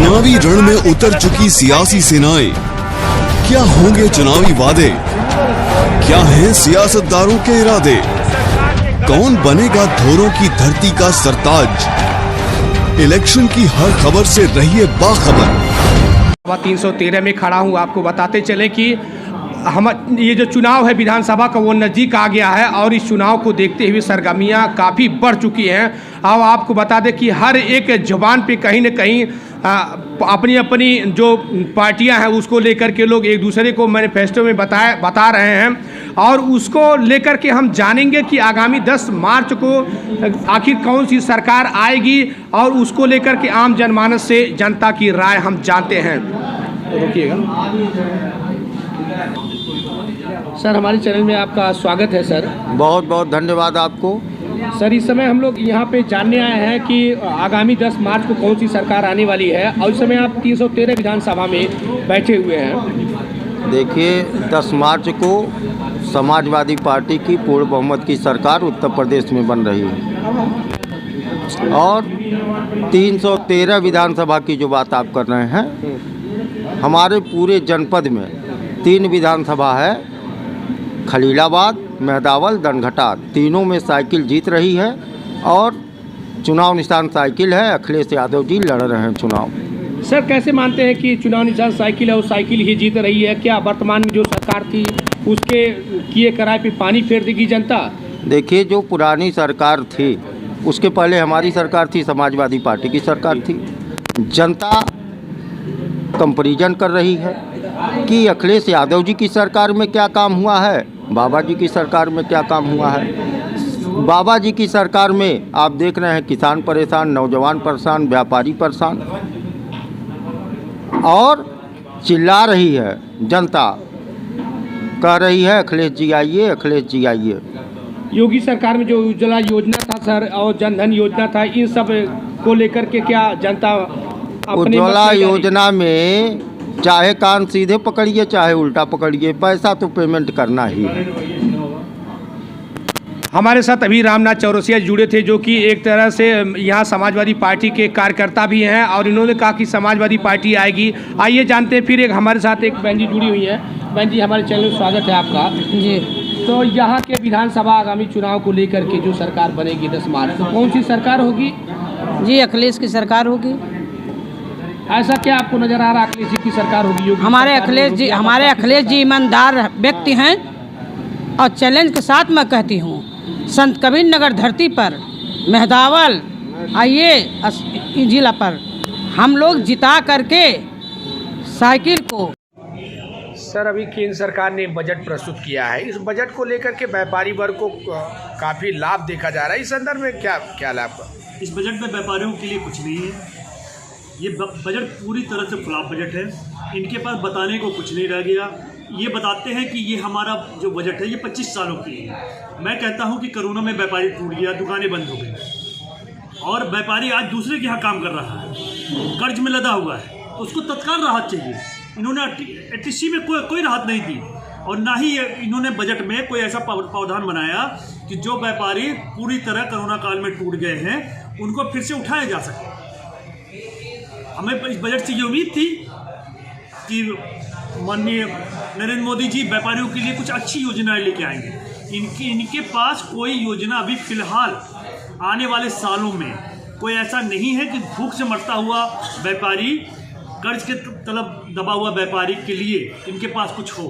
चुनावी रण में उतर चुकी सियासी सेनाएं, क्या होंगे चुनावी वादे, क्या हैं सियासतदारों के इरादे, कौन बनेगा धोरों की धरती का सरताज। इलेक्शन की हर खबर से रहिए बाखबर। 313 में खड़ा हूं। आपको बताते चले कि हम ये जो चुनाव है विधानसभा का वो नज़दीक आ गया है और इस चुनाव को देखते हुए सरगर्मियां काफ़ी बढ़ चुकी हैं। अब आपको बता दें कि हर एक जुबान पे कहीं न कहीं अपनी अपनी जो पार्टियां हैं उसको लेकर के लोग एक दूसरे को मैनिफेस्टो में बता रहे हैं और उसको लेकर के हम जानेंगे कि आगामी 10 मार्च को आखिर कौन सी सरकार आएगी और उसको लेकर के आम जनमानस से जनता की राय हम जानते हैं। रुकिएगा सर, हमारे चैनल में आपका स्वागत है सर। बहुत बहुत धन्यवाद आपको। सर, इस समय हम लोग यहाँ पे जानने आए हैं कि आगामी 10 मार्च को कौन सी सरकार आने वाली है और इस समय आप 313 विधानसभा में बैठे हुए हैं। देखिए, 10 मार्च को समाजवादी पार्टी की पूर्ण बहुमत की सरकार उत्तर प्रदेश में बन रही है और 313 विधानसभा की जो बात आप कर रहे हैं, हमारे पूरे जनपद में 3 विधानसभा है, खलीलाबाद, मेहदावल, दनघटा। तीनों में साइकिल जीत रही है और चुनाव निशान साइकिल है। अखिलेश यादव जी लड़ रहे हैं चुनाव। सर, कैसे मानते हैं कि चुनाव निशान साइकिल है और साइकिल ही जीत रही है? क्या वर्तमान में जो सरकार थी उसके किए कराए पे पानी फेर देगी जनता? देखिए, जो पुरानी सरकार थी उसके पहले हमारी सरकार थी, समाजवादी पार्टी की सरकार थी। जनता कंपैरिजन कर रही है कि अखिलेश यादव जी की सरकार में क्या काम हुआ है, बाबा जी की सरकार में क्या काम हुआ है। बाबा जी की सरकार में आप देख रहे हैं किसान परेशान, नौजवान परेशान, व्यापारी परेशान और चिल्ला रही है जनता, कह रही है अखिलेश जी आइए, अखिलेश जी आइए। योगी सरकार में जो उज्ज्वला योजना था सर और जनधन योजना था, इन सब को लेकर के क्या जनता उज्ज्वला योजना में चाहे कान सीधे पकड़िए चाहे उल्टा पकड़िए, पैसा तो पेमेंट करना ही है। हमारे साथ अभी रामनाथ चौरसिया जुड़े थे जो कि एक तरह से यहाँ समाजवादी पार्टी के कार्यकर्ता भी हैं और इन्होंने कहा कि समाजवादी पार्टी आएगी। आइए जानते हैं। फिर एक हमारे साथ एक बहन जी जुड़ी हुई है। बहन जी, हमारे चैनल में स्वागत है आपका जी। तो यहाँ के विधानसभा आगामी चुनाव को लेकर के जो सरकार बनेगी 10 मार्च को, कौन सी सरकार होगी? जी, अखिलेश की सरकार होगी। ऐसा क्या आपको नजर आ रहा है अखिलेश जी की सरकार होगी? हमारे अखिलेश जी ईमानदार व्यक्ति हैं और चैलेंज के साथ मैं कहती हूँ, संत कबीर नगर धरती पर मेहदावल आइए जिला पर हम लोग जिता करके साइकिल को। सर, अभी केंद्र सरकार ने बजट प्रस्तुत किया है। इस बजट को लेकर के व्यापारी वर्ग को काफ़ी लाभ देखा जा रहा है। इस संदर्भ में क्या लाभ? इस बजट में व्यापारियों के लिए कुछ नहीं है। ये बजट पूरी तरह से फ्लॉप बजट है। इनके पास बताने को कुछ नहीं रह गया। ये बताते हैं कि ये हमारा जो बजट है ये 25 सालों की है। मैं कहता हूँ कि कोरोना में व्यापारी टूट गया, दुकानें बंद हो गई और व्यापारी आज दूसरे के यहाँ काम कर रहा है, कर्ज में लदा हुआ है, तो उसको तत्काल राहत चाहिए। इन्होंने एटीसी में कोई राहत नहीं दी और ना ही इन्होंने बजट में कोई ऐसा प्रावधान बनाया कि जो व्यापारी पूरी तरह कोरोना काल में टूट गए हैं उनको फिर से उठाया जा सके। हमें इस बजट से ये उम्मीद थी कि माननीय नरेंद्र मोदी जी व्यापारियों के लिए कुछ अच्छी योजनाएं लेके आएंगे। इनके पास कोई योजना अभी फिलहाल आने वाले सालों में कोई ऐसा नहीं है कि भूख से मरता हुआ व्यापारी, कर्ज के तलब दबा हुआ व्यापारी के लिए इनके पास कुछ हो।